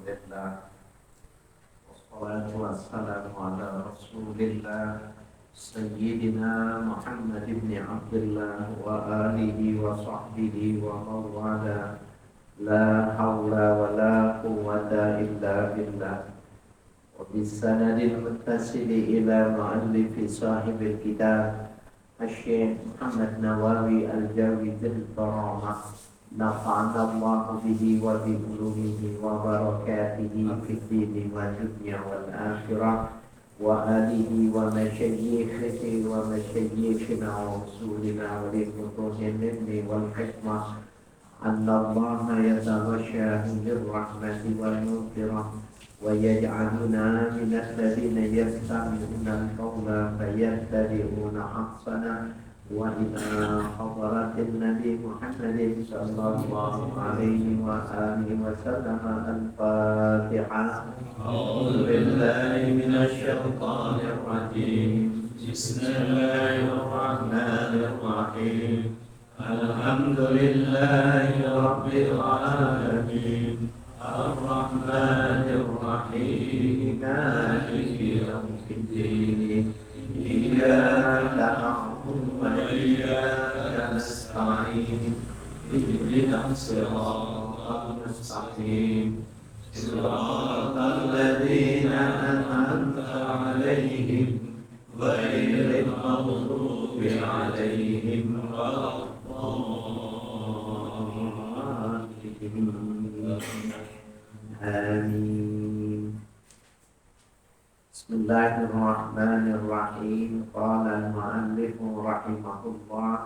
لله والصلاة والسلام على رسول الله سيدنا محمد بن عبد الله وآله وصحبه ومن والاه لا حول ولا قوة إلا بالله وبالسند المتصل إلى مؤلف صاحب الكتاب الشيخ محمد نواوي الجاويد الكرامة نفعنا الله به وبعلومه وبركاته في الدين والدنيا والآخرة وآله ومشايخه ومشايخنا ورسولنا وللفتوح العلم والحكمة أن الله يتغشاه بالرحمة والمغفرة ويجعلنا من الذين يستمعون القول فيتبعون أحسنه وإلى حضرة النبي محمد صلى الله عليه وآله وسلم الفاتحة. أعوذ بالله من الشيطان الرجيم. بسم الله الرحمن الرحيم. الحمد لله رب العالمين الرحمن الرحيم مالك يوم الدين إياك نعبد وإياك نستعين اهدنا الصراط المستقيم صراط الذين أنعمت عليهم غير المغضوب عليهم ولا آمين. بسم الله الرحمن الرحيم. قال المؤلف رحمه الله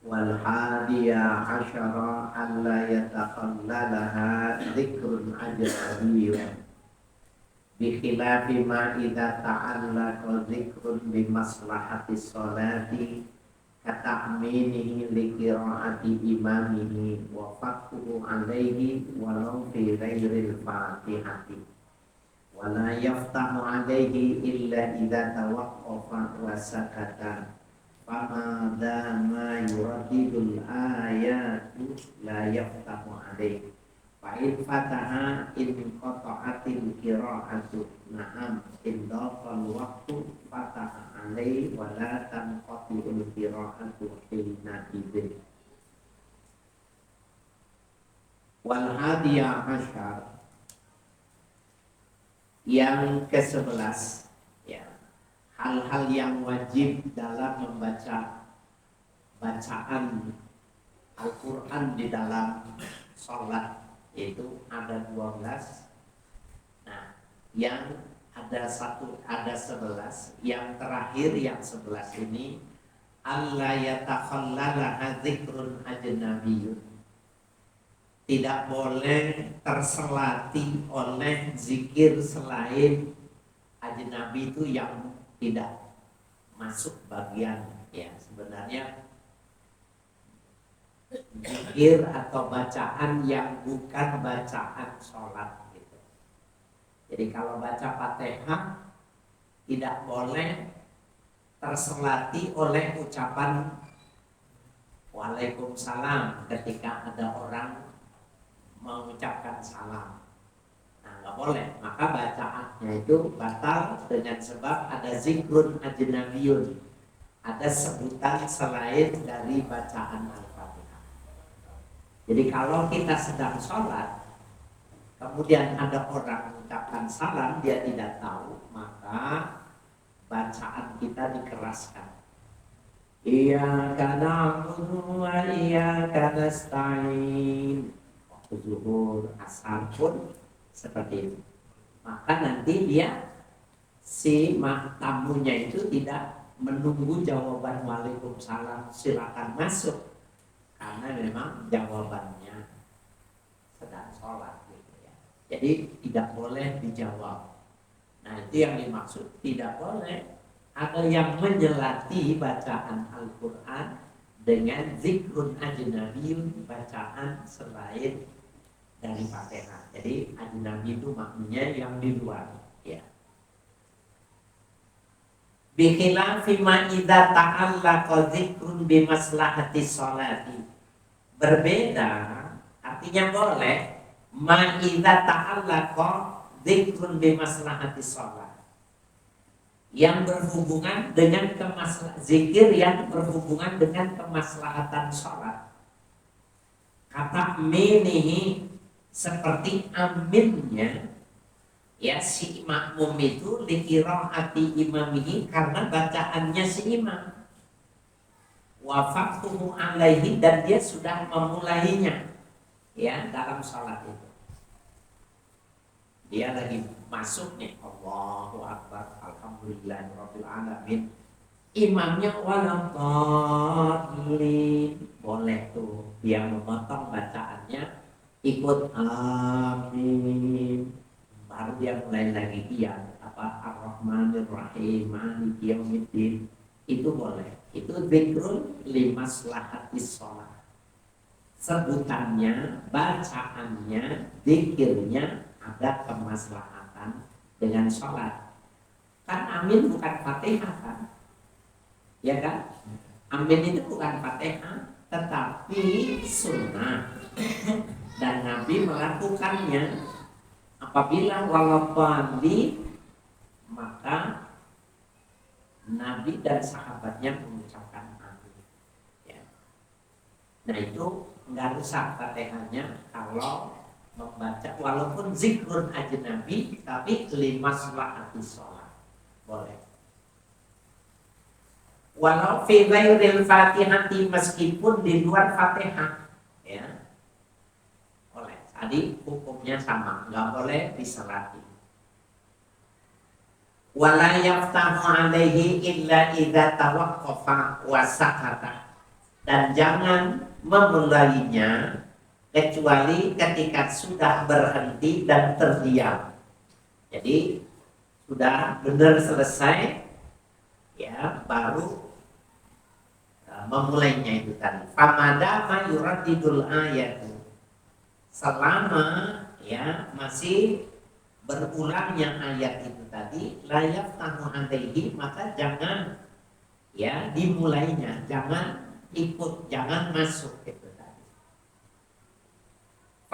والحادي عشر ألا يتخللها ذكر أجنبي بخلاف ما إذا تعلق ذكر بمصلحة الصلاة كتأمينه لقراءة إمامه وفقه عليه ولو في غير الفاتحة ولا يفتح عليه إلا إذا توقف وسكت فما دام يردد الآيات لا يفتح عليه فإن فتح انقطعت القراءة نعم إن ضاق الوقت فتح عليه ولا تنقطع القراءة حينئذ. والhadi asyar yang ke-11 ya, hal-hal yang wajib dalam membaca bacaan Al-Quran di dalam sholat, yaitu ada 12. Nah, yang ada 11, yang terakhir yang 11 ini alla yatakhallalaha dzikrun ajnabiyyun, tidak boleh terselati oleh zikir selain ajnabi itu yang tidak masuk bagian ya, sebenarnya zikir atau bacaan yang bukan bacaan sholat gitu. Jadi kalau baca Fatihah tidak boleh terselati oleh ucapan Waalaikumsalam ketika ada orang mengucapkan salam. Nah, nggak boleh. Maka bacaannya itu batal dengan sebab ada zikrun ajnabiyun, ada sebutan selain dari bacaan Al-Fatihah. Jadi kalau kita sedang sholat, kemudian ada orang mengucapkan salam, dia tidak tahu, maka bacaan kita dikeraskan. Iyyaka na'budu wa iyyaka nasta'in. Waktu zuhur, asar pun seperti itu. Maka nanti dia si tamunya itu tidak menunggu jawaban Waalaikumsalam silakan masuk, karena memang jawabannya sedang sholat gitu ya. Jadi tidak boleh dijawab. Nah, itu yang dimaksud, tidak boleh ada yang menyelati bacaan Al-Quran dengan zikrun ajnabiyun, bacaan selain dari Fatihah. Jadi ajnabi itu maknanya yang di luar ya. Bikhilafi ma idza ta'allaqa dzikrun bimaslahati sholati. Berbeda, artinya boleh Ma'idza ta'allaqa dzikrun bi maslahati shalah, yang berhubungan dengan zikir yang berhubungan dengan kemaslahatan sholat. Kata minihi seperti aminnya ya si makmum itu liqiraati imamihi karena bacaannya si imam. Wafaqtuhu alaihi dan dia sudah memulainya ya dalam sholat itu. Dia lagi masuk nih, Allahu Akbar, Alhamdulillahirabbil alamin. Imamnya waladhdallin, boleh tuh dia memotong bacaannya ikut amin. Baru dia mulai lagi dia Ar-Rahmanir Rahim, Maliki Yaumiddin. Itu boleh. Itu dzikrun limaslahatis shalah. Sebutannya, bacaannya, zikirnya ada kemaslahatan dengan sholat. Kan amin bukan fatihah kan? Ya kan? Amin itu bukan fatihah, tetapi sunnah. Dan Nabi melakukannya apabila waladhdallin, maka Nabi dan sahabatnya mengucapkan amin. Ya. Nah itu nggak rusak fatihahnya kalau membaca walaupun zikrun ajnabi tapi limaslahatis shalah boleh. Walau fi ghairil fatihati meskipun di luar fatihah ya boleh. Tadi hukumnya sama, nggak boleh diselati. Wala yaftahu alaihi illa idza tawaqqafa wa sakata, dan jangan memulainya kecuali ketika sudah berhenti dan terdiam. Jadi sudah benar selesai ya baru memulainya itu tadi. Famada ma yuradidul ayatu, selama ya masih berulangnya ayat itu tadi, layak tahu alaihi, maka jangan ya dimulainya, jangan ikut, jangan masuk gitu.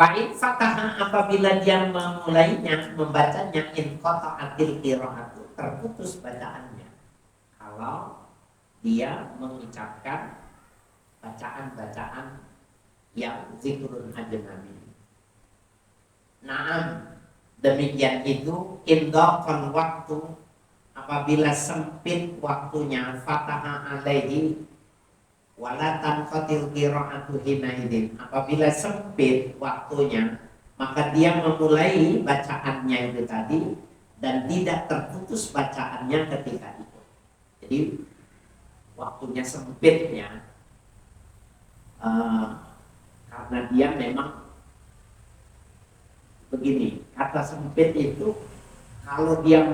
Fa'in fataha, apabila dia memulainya, membacanya, in qata'atil qira'atu, terputus bacaannya. Kalau dia mengucapkan bacaan-bacaan yang zikrun ajnabi. Naam, demikian itu indaqal waktu, apabila sempit waktunya, fataha alaihi wala tanqatil qira'atu hinaidin, apabila sempit waktunya maka dia memulai bacaannya itu tadi dan tidak terputus bacaannya ketika itu. Jadi waktunya sempitnya karena dia memang begini, kata sempit itu kalau dia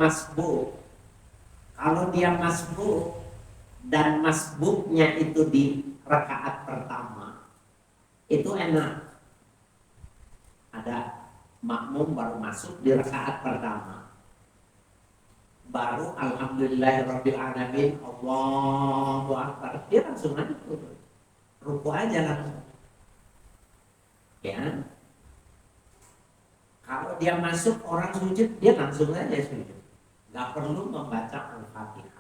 masbuk dan masbuknya itu di rakaat pertama itu enak, ada makmum baru masuk di rakaat pertama baru alhamdulillahirabbil alamin Allahu akbar, dia langsung aja turun ruku aja langsung ya. Kalau dia masuk orang sujud dia langsung aja sujud, nggak perlu membaca Al-Fatihah.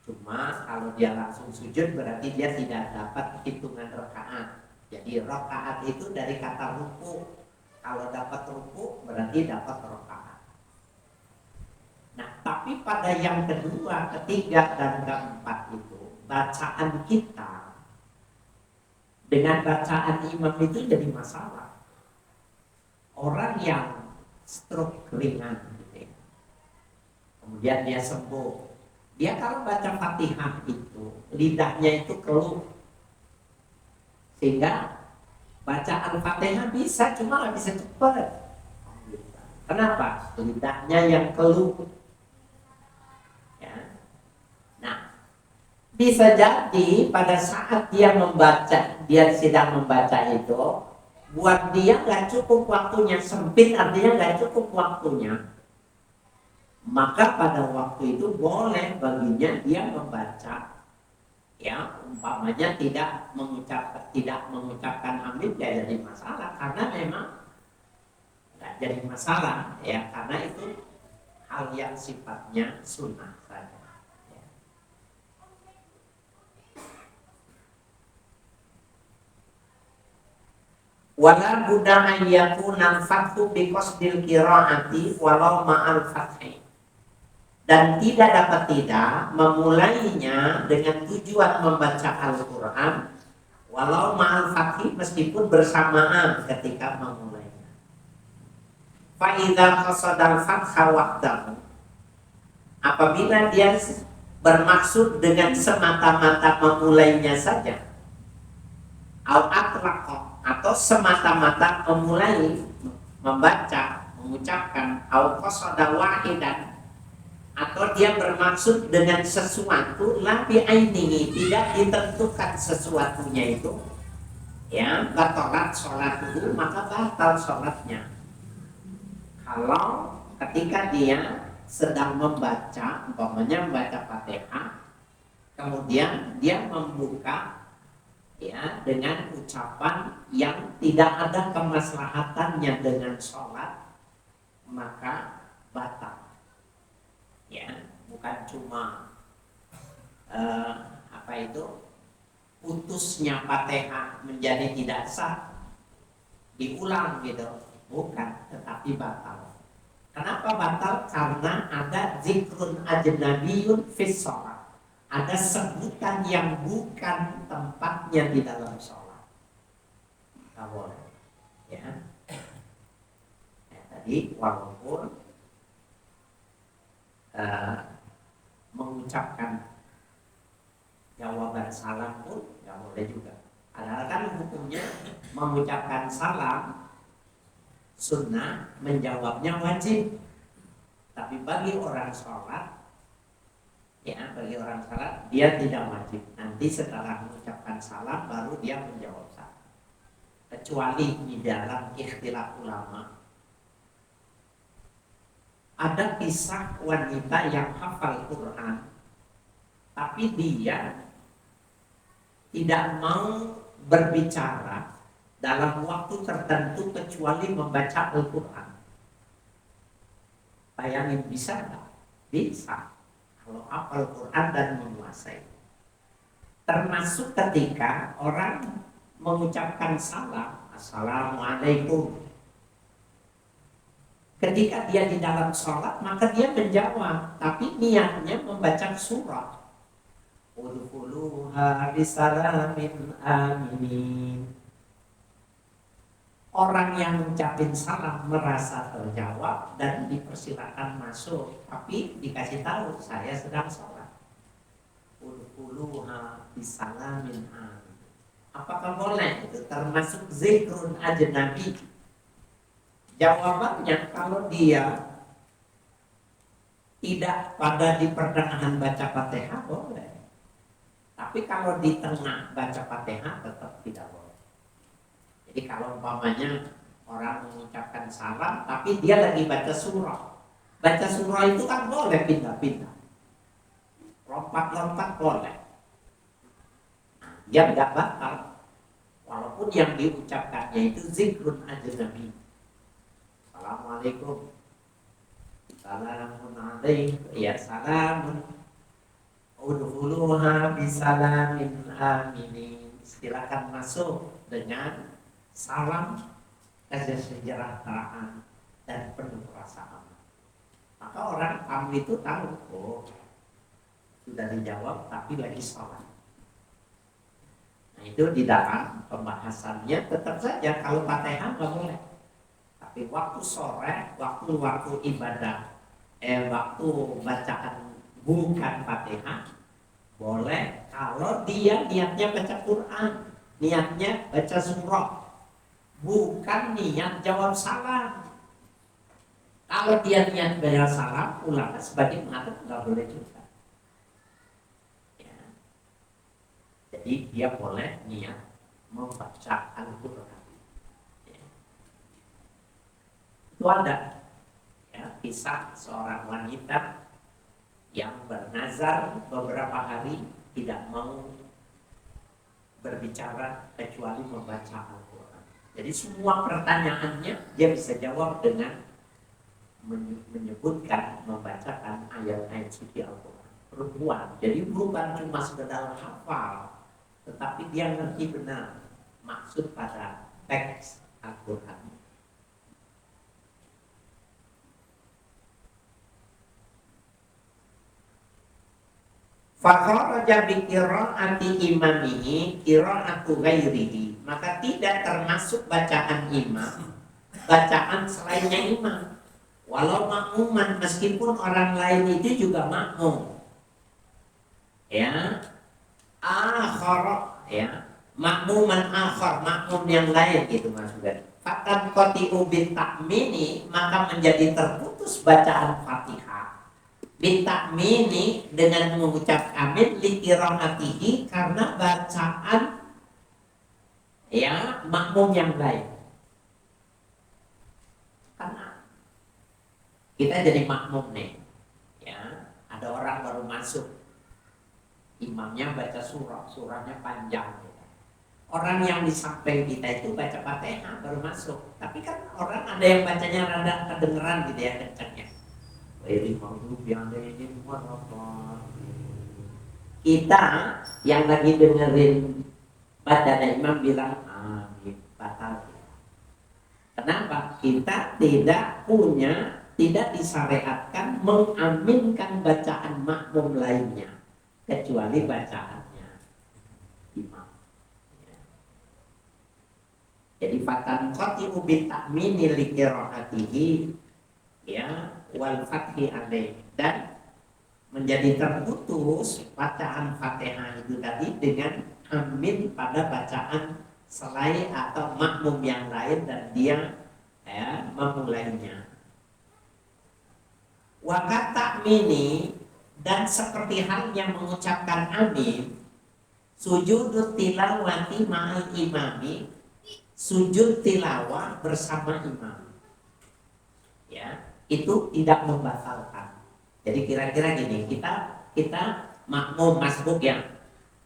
Cuma kalau dia langsung sujud berarti dia tidak dapat hitungan rakaat. Jadi rakaat itu dari kata ruku. Kalau dapat ruku berarti dapat rakaat. Nah, tapi pada yang kedua, ketiga, dan keempat itu bacaan kita dengan bacaan imam itu jadi masalah. Orang yang stroke ringan gitu ya, kemudian dia sembuh, dia kalau baca Fatihah itu lidahnya itu keluh, sehingga baca Al-Fatihah bisa, cuma nggak bisa cepat. Kenapa? Lidahnya yang keluh ya. Nah, bisa jadi pada saat dia sedang membaca itu, buat dia nggak cukup waktunya, sempit artinya nggak cukup waktunya. Maka pada waktu itu boleh baginya dia membaca Ya, umpamanya tidak mengucapkan amin tidak jadi masalah karena memang tidak jadi masalah ya, karena itu hal yang sifatnya sunnah saja. Ya. Wala buddha ayyakuna al-fathu bi qasdil qiraati walau ma'al fathi. Dan tidak memulainya dengan tujuan membaca Al-Quran walau ma'al fathi, meskipun bersamaan ketika memulainya. Fa'idha qasadal fatha waqtahu, apabila dia bermaksud dengan semata-mata memulainya saja, al-atlaqah, atau semata-mata memulai membaca, mengucapkan, au qasada wahidan, atau dia bermaksud dengan sesuatu labi ainihi, tidak ditentukan sesuatunya itu, ya, batalat sholatuhu, maka batal sholatnya. Kalau ketika dia sedang membaca, umpamanya membaca Fatihah, kemudian dia membuka ya dengan ucapan yang tidak ada kemaslahatannya dengan sholat, maka batal. Ya, bukan cuma putusnya Fatihah menjadi tidak sah, diulang gitu, bukan, tetapi batal. Kenapa batal? Karena ada zikrun ajnabiyun fis sholat, ada sebutan yang bukan tempatnya di dalam sholat. Tidak boleh. Ya. Tadi walaupun mengucapkan jawaban salam pun nggak boleh juga. Padahal kan hukumnya mengucapkan salam sunnah, menjawabnya wajib. Tapi bagi orang sholat, ya, bagi orang sholat dia tidak wajib. Nanti setelah mengucapkan salam baru dia menjawab salam. Kecuali di dalam ikhtilaf ulama, ada kisah wanita yang hafal Quran, tapi dia tidak mau berbicara dalam waktu tertentu kecuali membaca Al-Quran. Bayangin, bisa nggak? Bisa, kalau hafal Quran dan menguasai. Termasuk ketika orang mengucapkan salam, Assalamualaikum. Ketika dia di dalam sholat, maka dia menjawab, tapi niatnya membaca surah. Udkhuluha bisalamin aminin. Orang yang mengucapin salam merasa terjawab dan dipersilakan masuk, tapi dikasih tahu saya sedang sholat. Udkhuluha bisalamin amin. Apakah boleh? Itu termasuk zikrun ajnabi. Jawabannya, kalau dia tidak pada di pertengahan baca Fatihah boleh. Tapi kalau di tengah baca Fatihah tetap tidak boleh. Jadi kalau umpamanya orang mengucapkan salam tapi dia lagi baca surah. Baca surah itu kan boleh pindah-pindah. Lompat-lompat boleh. Dia tidak batal. Walaupun yang diucapkannya itu zikrun ajnabi. Assalamualaikum. Salamun alaikum. Ya, salamun. Udkhuluha bisalamin aminin. Silakan masuk dengan salam kesejahteraan dan penuh rasa aman. Maka orang tamu itu tahu, oh, sudah dijawab tapi lagi sholat. Nah, itu di dalam pembahasannya tetap saja kalau Fatihah nggak boleh. Tapi waktu sore, waktu ibadah, waktu bacaan bukan Fatihah, boleh kalau dia niatnya baca Quran, niatnya baca surah, bukan niat jawab salam. Kalau dia niat baca salam, ulama sebagai mengatur nggak boleh juga. Ya. Jadi dia boleh niat membaca Al-Quran. Itu ada ya, kisah seorang wanita yang bernazar beberapa hari tidak mau berbicara kecuali membaca Al-Quran. Jadi semua pertanyaannya dia bisa jawab dengan menyebutkan, membacakan ayat-ayat suci Al-Quran. Perempuan, jadi bukan cuma sekedar hafal, tetapi dia ngerti benar maksud pada teks Al-Quran. Fakharaja bi qiraati imamihi qiraatu ghairihi, maka tidak termasuk bacaan imam bacaan selainnya imam. Walau makmuman, meskipun orang lain itu juga makmum. Ya, akhar, ya, makmuman akhar, makmum yang lain itu maksudnya. Fatan qati'u bin ta'mini, maka menjadi terputus bacaan Fatihah. Bin ta'mini dengan mengucap amin li qiraatihi, karena bacaan ya makmum yang lain. Karena kita jadi makmum nih, ya, ada orang baru masuk, imamnya baca surah, surahnya panjang. Orang yang di samping kita itu baca Fatihah baru masuk, tapi kan orang ada yang bacanya rada kedengeran gitu ya kencangnya. Kita yang lagi dengerin bacaan imam bilang amin, batal. Kenapa? Kita tidak disyariatkan mengaminkan bacaan makmum lainnya kecuali bacaannya imam. Jadi fatan qati'u bi ta'mini li qiraatihi, ya, wal fathi alaih, dan menjadi terputus bacaan Fatihah itu tadi dengan amin pada bacaan selain atau makmum yang lain dan dia ya memulainya. Wakata mini, dan seperti halnya mengucapkan amin, sujud tilawati ma'al imami, sujud tilawah bersama imam, ya, itu tidak membatalkan. Jadi kira-kira gini, kita makmum masbuk ya,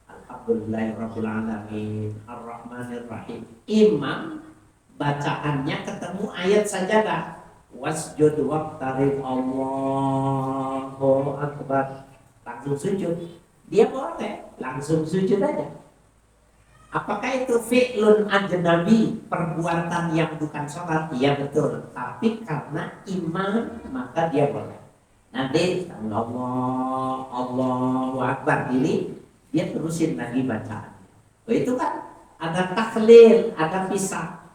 alhamdulillahirabbil alamin arrahmanirrahim, imam bacaannya ketemu ayat sajadah, wasjud waqtarib Allahu akbar, langsung sujud, dia boleh langsung sujud aja. Apakah itu fi'lun ajnabi, perbuatan yang bukan sholat? Iya betul, tapi karena imam maka dia boleh. Nanti Allahu akbar ini dia terusin lagi bacaan. Itu kan ada tahlil, ada pisah,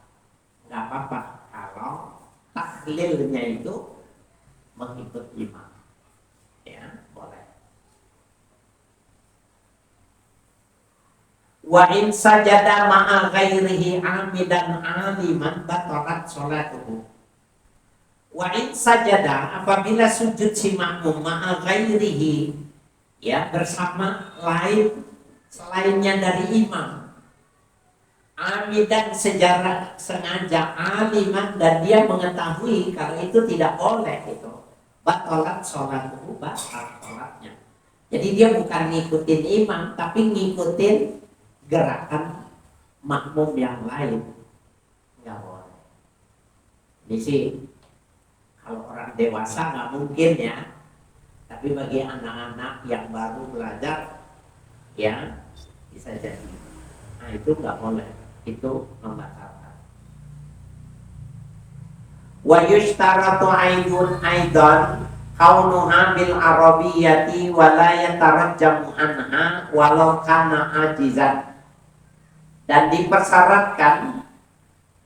nggak apa-apa kalau tahlilnya itu mengikut imam, ya boleh. Wa in sajada ma'a ghairihi amidan aliman batalat sholatuhu. Wa in sajada, apabila sujud si makmum ma'a ghairihi, ya, bersama lain selainnya dari imam, amidan sejarah sengaja, aliman, dan dia mengetahui kalau itu tidak boleh, itu batalat sholatuhu, batal sholatnya. Jadi dia bukan ngikutin imam tapi ngikutin gerakan makmum yang lain, nggak boleh. Ini sih kalau orang dewasa nggak mungkin ya, tapi bagi anak-anak yang baru belajar ya bisa jadi. Nah itu nggak boleh, itu membatalkan. Wa yushtaratu aidun aidan kaunuha bil arabiyyati wa la yatarajjamu anha walau kana ajizan. Dan dipersyaratkan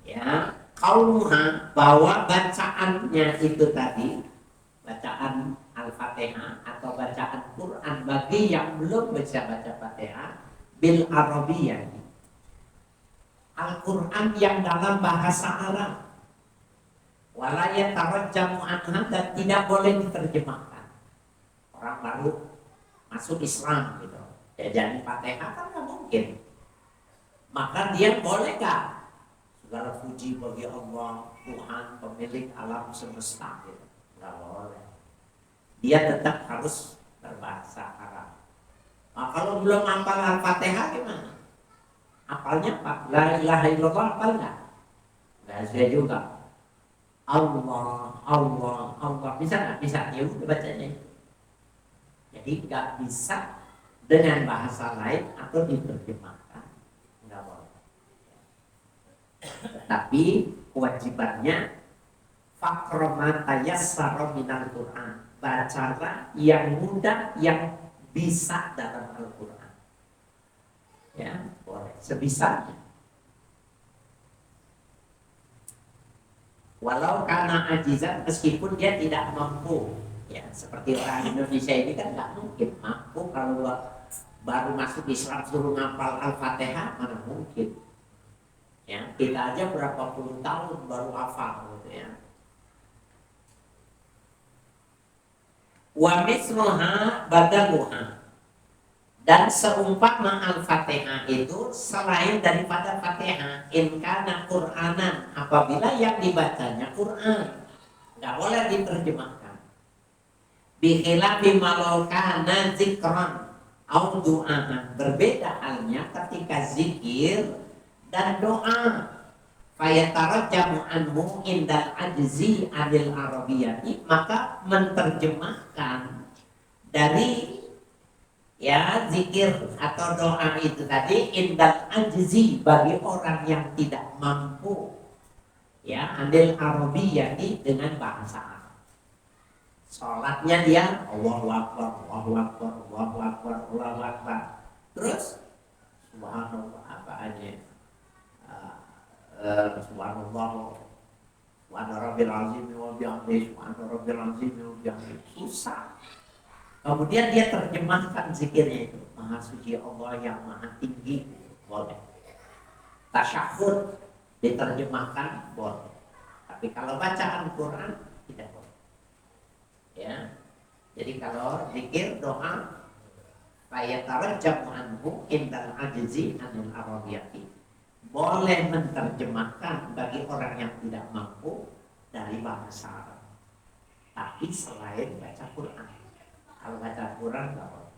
ya kaunuha, bahwa bacaannya itu tadi, bacaan Al-Fatihah atau bacaan Quran bagi yang belum bisa baca Fatihah, bil arabiyyah, Al-Quran yang dalam bahasa Arab, wala yatarajjamu anha, dan tidak boleh diterjemahkan. Orang baru masuk Islam gitu, ya jadi Fatihah kan nggak mungkin. Maka dia boleh gak segala puji bagi Allah, Tuhan pemilik alam semesta, gitu. Nggak boleh. Dia tetap harus berbahasa Arab. Nah, kalau belum hafal Al-Fatihah gimana? Apalnya apa? La ilaha illallah apal nggak? Nggak saya juga. Allah, Allah, Allah. Bisa nggak? Bisa. Ya udah bacanya. Jadi nggak bisa dengan bahasa lain atau diterjemahkan. Nggak boleh. Tetapi kewajibannya Fakroma tayassara minal Qur'an. Bacalah yang mudah yang bisa dalam Al-Qur'an. Ya, boleh sebisanya. Walau karena ajizan meskipun dia tidak mampu. Ya, seperti orang Indonesia ini kan nggak mungkin mampu kalau baru masuk Islam suruh ngapal Al-Fatihah, mana mungkin. Ya, kita aja berapa puluh tahun baru hafal gitu ya. Wa misluha badaluha, dan seumpama Al-Fatihah itu selain daripada Fatihah, in kana Qur'anan, apabila yang dibacanya Quran, nggak boleh diterjemahkan. Bikhilafi malau kana zikran au du'aan, berbeda halnya ketika zikir dan doa. Fayatarajjamu anhu indal ajzi anil arabiyyati, maka menerjemahkan dari ya zikir atau doa itu tadi indal ajzi, bagi orang yang tidak mampu ya anil arabiyyati, dengan bahasa Arab. Salatnya dia Allahu Akbar, Allahu Akbar, Allahu Akbar, Allahu Akbar. Terus subhanallah apa aja. Subhanallah, subhana rabbil azim wa bihamdihi, subhana rabbil azim wa bihamdihi. Susah. Kemudian dia terjemahkan zikirnya itu, Maha suci Allah yang maha tinggi, boleh. Tasyahud diterjemahkan, boleh. Tapi kalau bacaan Quran tidak boleh. Ya. Jadi kalau zikir doa, fayatarajjamu anhu indal ajzi anil arabiyyati, boleh menerjemahkan bagi orang yang tidak mampu dari bahasa Arab. Tapi selain baca Quran. Kalau baca Quran tidak boleh.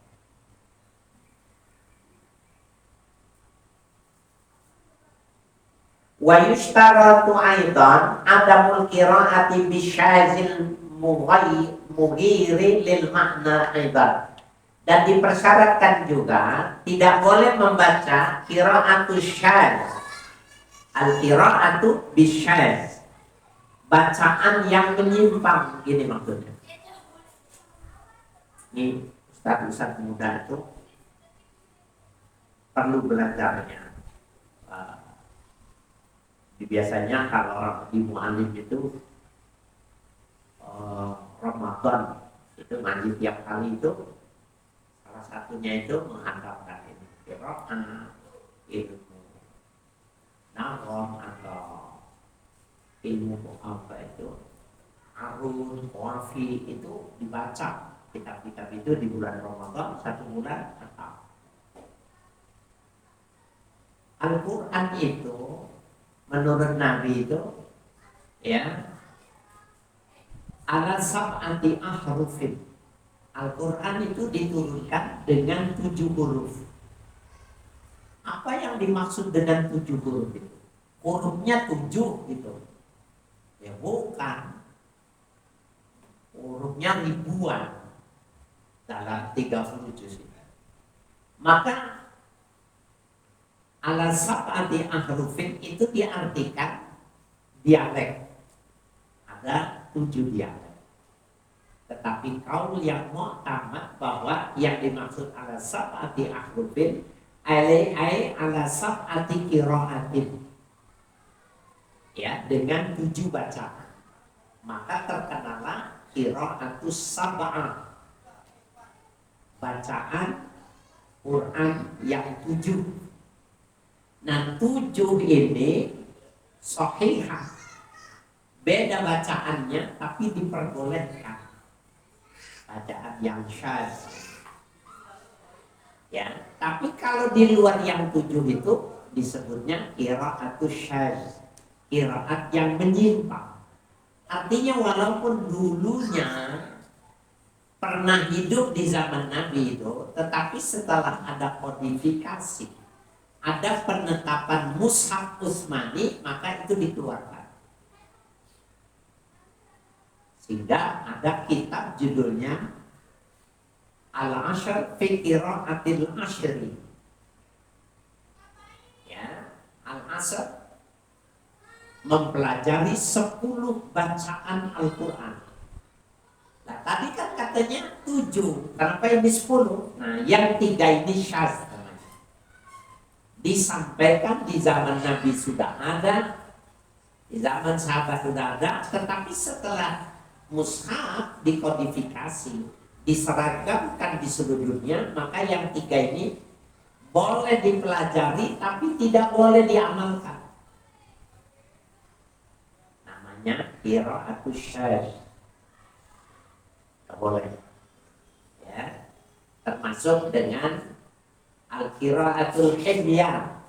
Wa yushtaratu aidan adamul qiraati bisyazil mughiri lil makna aidan. Dan dipersyaratkan juga tidak boleh membaca qiraatus syaz. Al-qira'atu bisyaz, bacaan yang menyimpang, ini maksudnya. Ini ustaz-ustaz muda itu perlu belajarnya. Biasanya kalau orang di mu'alim itu Ramadan itu ngaji tiap kali itu, salah satunya itu menghadapkan ini qira'ah, ilmu Narom atau ilmu apa itu, Arun, Wafi, itu dibaca kitab-kitab itu di bulan Ramadan, 1 bulan atau Al-Quran itu menurut Nabi itu ya ala sab'ati ahrufin. Al-Quran itu diturunkan dengan 7 huruf. Apa yang dimaksud dengan 7 huruf itu? Hurufnya 7 gitu. Ya bukan. Hurufnya ribuan dalam 30 juz. Maka ala sab'ati ahrufin itu diartikan dialek. Ada 7 dialek. Tetapi kaul yang mu'tamad bahwa yang dimaksud ala sab'ati ahrufin alai ala sab'ati qira'atin, ya, dengan 7 bacaan, maka terkenalah qira'atus sab'ah, bacaan Quran yang 7. Nah 7 ini sahihah, beda bacaannya tapi diperbolehkan bacaan yang syadz. Ya, tapi kalau di luar yang 7 itu disebutnya qira'atus syadz, qiraat yang menyimpang. Artinya walaupun dulunya pernah hidup di zaman Nabi itu, tetapi setelah ada modifikasi ada penetapan mushaf Utsmani, maka itu dikeluarkan. Sehingga ada kitab judulnya Al-Ashr fi Qira'atil Ashri. Ya, Al-Ashr mempelajari 10 bacaan Al-Quran. Nah, tadi kan katanya 7, kenapa ini 10? Nah, yang 3 ini syaz. Disampaikan di zaman Nabi sudah ada, di zaman sahabat sudah ada, tetapi setelah mushaf dikodifikasi, diseragamkan di seluruh dunia, maka yang 3 ini boleh dipelajari tapi tidak boleh diamalkan. Namanya qira'atus syaz. Tidak boleh. Ya. Termasuk dengan al-qira'atul himyah.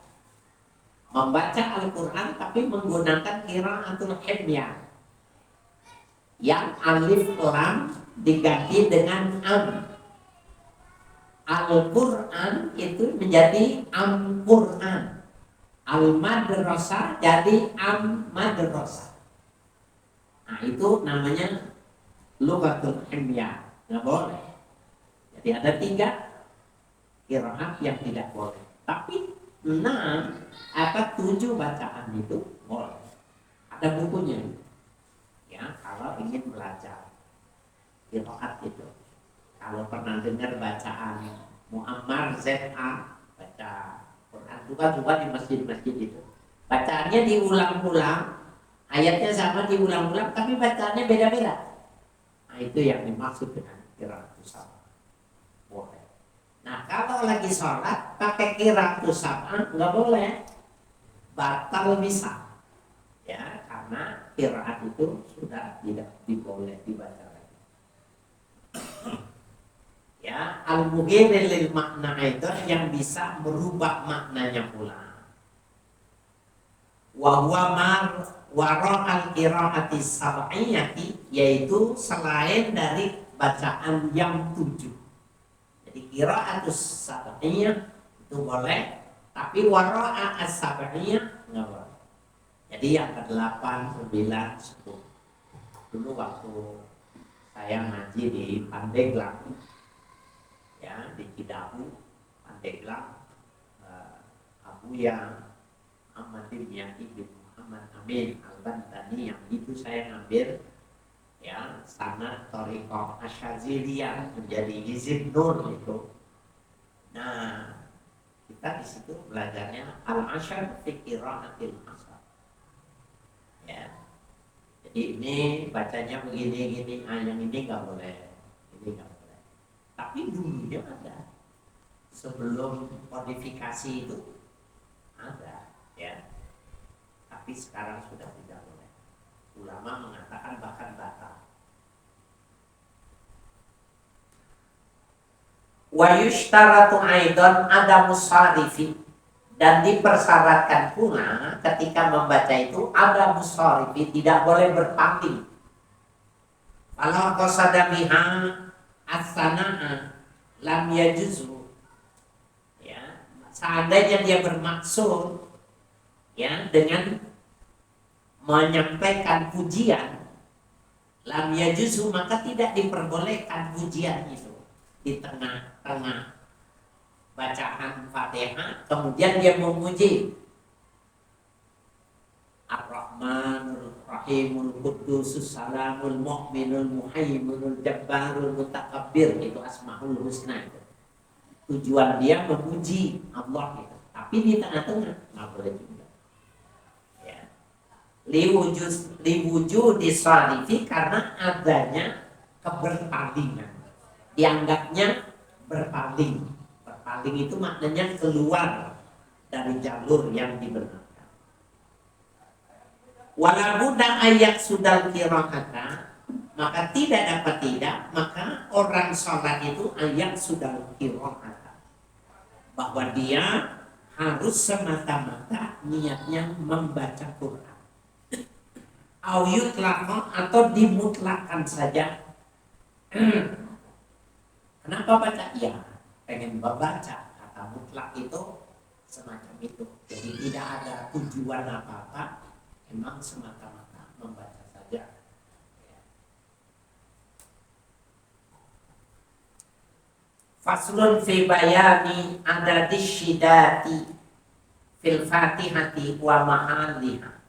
Membaca Al-Quran tapi menggunakan qira'atul himyah. Yang alif lam diganti dengan am. Al-Quran itu menjadi am-Quran. Al-madrasah jadi am-madrasah. Nah, itu namanya lughatul himyah. Nggak boleh. Jadi ada 3 qiraat yang tidak boleh. Tapi 6 atau 7 bacaan itu boleh. Ada bukunya. Ya, kalau ingin belajar qiraat itu. Kalau pernah dengar bacaan Muammar Z.A. baca Quran juga di masjid-masjid itu. Bacaannya diulang-ulang, ayatnya sama diulang-ulang, tapi bacaannya beda-beda. Nah, itu yang dimaksud dengan qiraatus sab'ah. Boleh. Nah, kalau lagi sholat pakai qiraatus sab'ah nggak boleh, batal bisa. Ya, karena qiraat itu sudah tidak diboleh dibaca lagi. Ya, al-mughiril lil makna itu yang bisa merubah maknanya pula. Wa huwa mar wara al-qiraati sab'iyati, yaitu selain dari bacaan yang 7. Jadi qiraatus sab'iyah itu boleh, tapi wara as-sab'iyah enggak boleh. Jadi yang ke-8, 9, 10. Dulu waktu saya ngaji di Pandeglang, ya, di Cidahu, Pandeglang, Abuya Ahmad bin Yaqi bin Muhammad Amin Al-Bantani, yang itu saya ngambil ya sanad thariqah Asyaziliyah menjadi hizib nur itu. Nah, kita di situ belajarnya al-ashr fi qira'atil asr. Ya. Jadi ini bacanya begini, yang ini nggak boleh, ini nggak boleh. Tapi dulunya ada, sebelum modifikasi itu ada, ya. Tapi sekarang sudah tidak boleh. Ulama mengatakan bahkan batal. Wa yushtaratu aidan adamus sarifi, dan dipersyaratkan pula ketika membaca itu ada musarifi, tidak boleh berpaling. Kalau qasada biha as-sana'a lam yajuzu, ya, seandainya dia bermaksud ya dengan menyampaikan pujian, lam yajuzu, maka tidak diperbolehkan pujian itu di tengah-tengah bacaan Fatihah, kemudian dia memuji Ar-Rahmanur Rahimul Qudusus Salamul Mu'minul Muhaiminul Jabbarul Mutakabbir, itu Asmaul Husna itu. Tujuan dia memuji Allah itu. Tapi di tengah-tengah nggak boleh juga. Ya. Liwujud disarifi, karena adanya keberpalingan. Dianggapnya berpaling. Berpaling itu maknanya keluar dari jalur yang dibenarkan. Walabuda ayat sudah qira'ata, maka tidak dapat tidak, maka orang sholat itu ayat sudah qira'ata, bahwa dia harus semata-mata niatnya membaca Quran. Awyutlaqah, atau dimutlakan saja. Kenapa baca? Ya, pengen membaca. Kata mutlak itu semacam itu. Jadi tidak ada tujuan apa-apa, memang semata-mata membaca saja. Faslun fi bayani adadi syidati fil fatihati wa ma'aliha.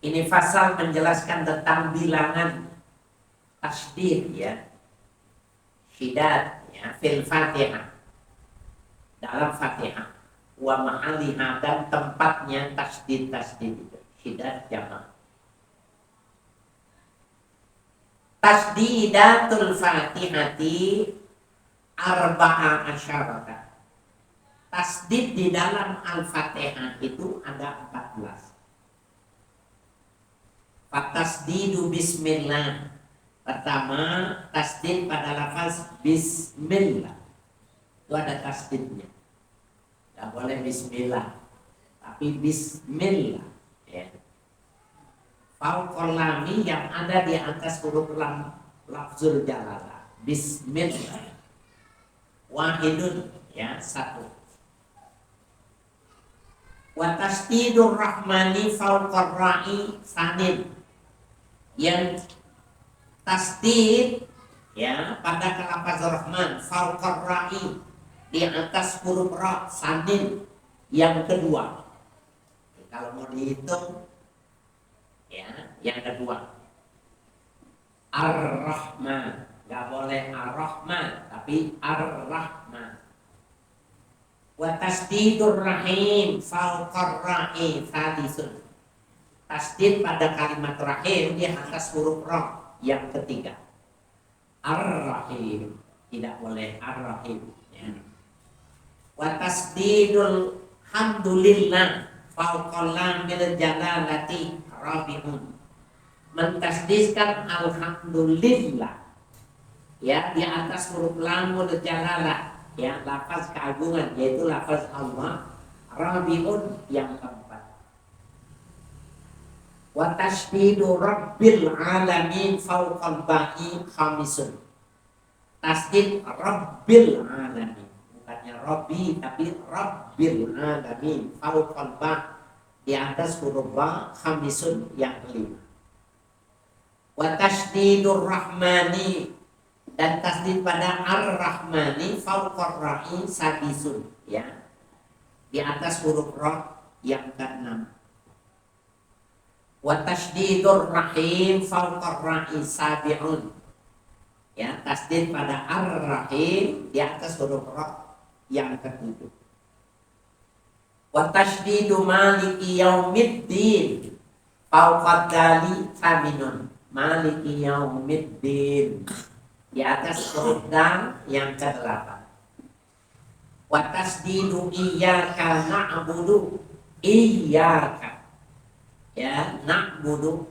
Ini fasal menjelaskan tentang bilangan tasdid ya, syidat ya, fil fatihah, dalam fatihah, wa ma'aliha, dan tempatnya tasdid itu, syidat jamak. Tasdidatul fatihati arba'a asyarata. Tasdid di dalam Al-Fatihah itu ada 14. Fatasdidu bismillah. Pertama, tasdid pada lafaz bismillah. Itu ada tasdidnya. Tidak boleh bismillah, tapi bismillah. Ya. Fauqal lami yang ada di atas huruf lam, lafzul jalalah. Bismillah. Wahidun, ya, satu. Wa tasdidur rahmani fauqar ra'i sanin. Yang tasdid ya pada lafaz rahman fauqar ra'i, di atas huruf ra sanin yang kedua. Kalau mau dihitung ya, yang kedua. Ar-Rahman, enggak boleh Ar-Rahman, tapi Ar-Rahman. Wa tasdidur rahim fauqar ra'i thalisun. Tasdid pada kalimat rahim di atas huruf ra yang ketiga. Ar-Rahim, tidak boleh Ar-Rahim ya. Wa tasdidul hamdulillah fauqal lamil jalalati rabi'un. Mentasdidkan alhamdulillah ya di atas huruf lamul jalalah ya, lafaz keagungan, yaitu lafaz Allah, rabi'un yang keempat. Wa tasdidu rabbil alamin fauqal ba'i khamisun. Tasdid rabbil alamin, bukannya rabbi tapi rabbil alamin fauqal ba' di atas huruf ba khamisun yang kelima. Wa tasdidur rahmani, dan tasdid pada ar-rahmani fauqar ra'i sadisun ya, di atas huruf ra yang keenam. Wa tasdidur rahim fauqar ra'i sabi'un ya, tasdid pada ar-rahim di atas huruf ra yang ketujuh. Wa tasdidu maliki yaumiddin fauqad dali saminun. Maliki yaumiddin di atas huruf dal yang ke-8. Wa tasdidu iyyaka na'budu, iyyaka ya, na'budu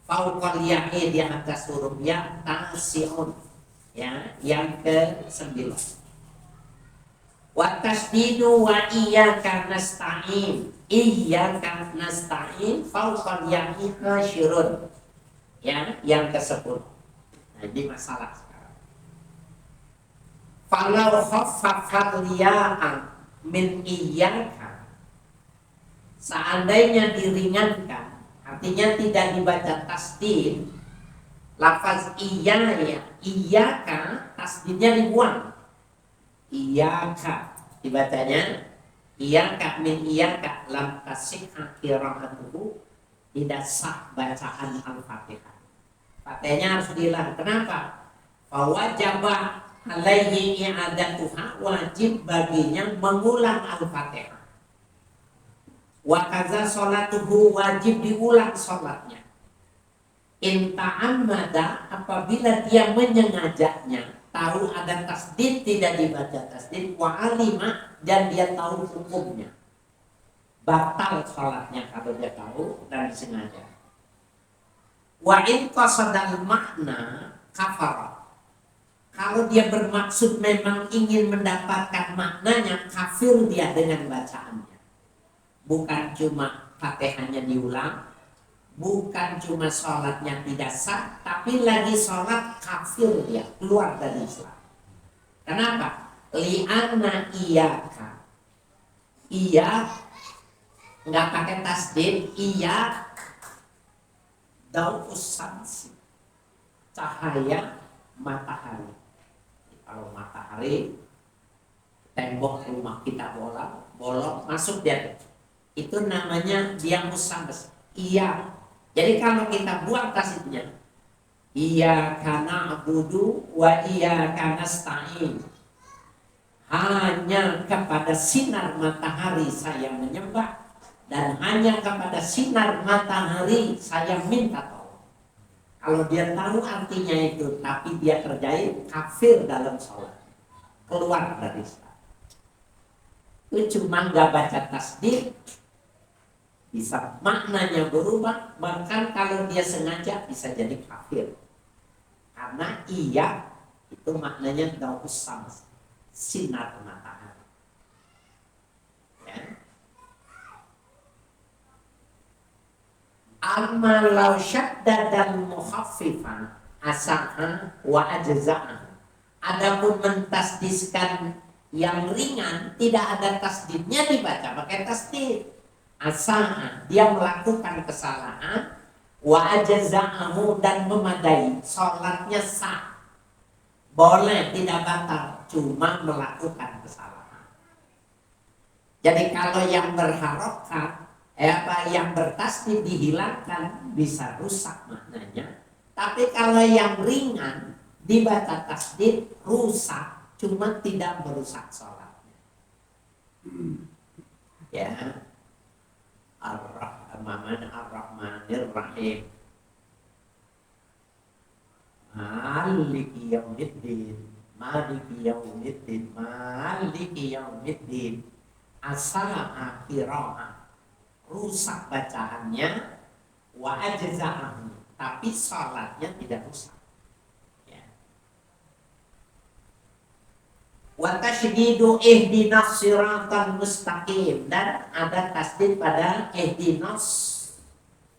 fauqal ya'i di atas huruf ya tasi'un ya, yang ke-9. Wa tasdidu wa iyyaka nasta'in, iyyaka nasta'in fauqal ya'i hasyirun ya, yang ke-10. Nah, ini masalah sekarang. Falau khaffafal ya'a min iyyaka, seandainya diringankan, artinya tidak dibaca tasdid lafaz iya ya, iyyaka tasdidnya dibuang, iyyaka dibacanya iyyaka min iyyaka, lam tasihha qira'atuhu, tidak sah bacaan Al-Fatihah. Fatihahnya harus diulang. Kenapa? Fawajaba alaihi i'adatuha, wajib baginya mengulang Al-Fatihah. Wa kaza sholatuhu, wajib diulang sholatnya. In ta'ammada, apabila dia menyengajanya, tahu ada tasdid tidak dibaca tasdid, wa alima, dan dia tahu hukumnya, batal sholatnya kalau dia tahu dan disengaja. Wa in qasadal makna kafara, kalau dia bermaksud memang ingin mendapatkan maknanya, kafir dia dengan bacaannya. Bukan cuma Fatihahnya diulang, bukan cuma sholatnya tidak sah, tapi lagi sholat kafir dia, keluar dari Islam. Kenapa? Li'anna iyyaka, Iya, nggak pakai tasdid. Iya, daus samsi, cahaya matahari. Kalau matahari, tembok rumah kita bolong masuk dia, itu namanya dia musambes. Iya. Jadi kalau kita buang tasdidnya, iya karena abudu wa iya karena stain, hanya kepada sinar matahari saya menyembah, dan hanya kepada sinar matahari saya minta tolong. Kalau dia tahu artinya itu tapi dia kerjain, kafir dalam sholat, keluar dari Islam. Itu cuma nggak baca tasdid, bisa maknanya berubah, bahkan kalau dia sengaja bisa jadi kafir. Karena iya itu maknanya daus syams, sinar matahari. Ya. Amma law syaddadan mukhaffifan asaha wa ajza'ah. Adapun mentasdiskan yang ringan, tidak ada tasdidnya, dibaca pakai tasdid. Asaha, dia melakukan kesalahan, wa ajza'ahu, dan memadai, sholatnya sah, boleh, tidak batal, cuma melakukan kesalahan. Jadi kalau yang berharokat, yang bertasdid dihilangkan, bisa rusak maknanya. Tapi kalau yang ringan dibaca tasdid, rusak, cuma tidak merusak sholatnya. Ya, Ar-Rahmanir Rahim, Maliki Yaumiddin, Maliki Yaumiddin, Maliki Yaumiddin. Asal akhirah, rusak bacaannya, wa ajza'ahu, tapi sholatnya tidak rusak. Wa tashdidu ihdinas siratal mustaqim, dan ada tasdid pada ihdinas,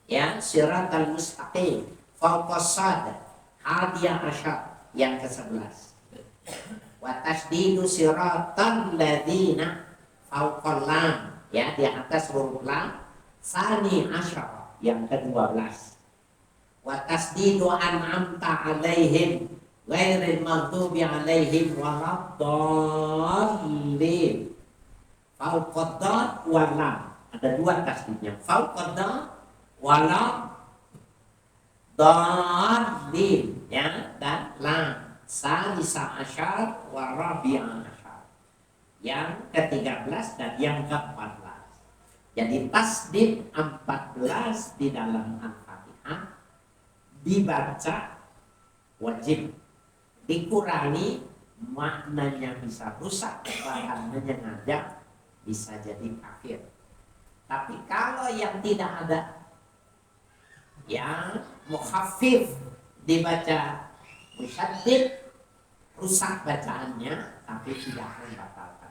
ya, siratal mustaqim, fawqasad hadiyah asyar, yang ke-11. Wa tashdidu siratal ladzina fawqal lam, ya, di atas huruf lam, sani asyar, yang ke-12. Wa tasdidu an'amta alaihim ghairil maghdubi alaihim waladdallin, fawqad dad wa lam, ada dua tasdidnya, fawqad dad wa laddallin, ya, dan lam, salisa asyar wa rabi'a asyar, yang ke-13 dan yang ke-14. Jadi tasdid 14 di dalam Al-Fatihah dibaca wajib, dikurangi maknanya bisa rusak, bahannya ngajak bisa jadi kafir. Tapi kalau yang tidak ada, yang mukhaffif dibaca musyaddid, rusak bacaannya tapi tidak membatalkan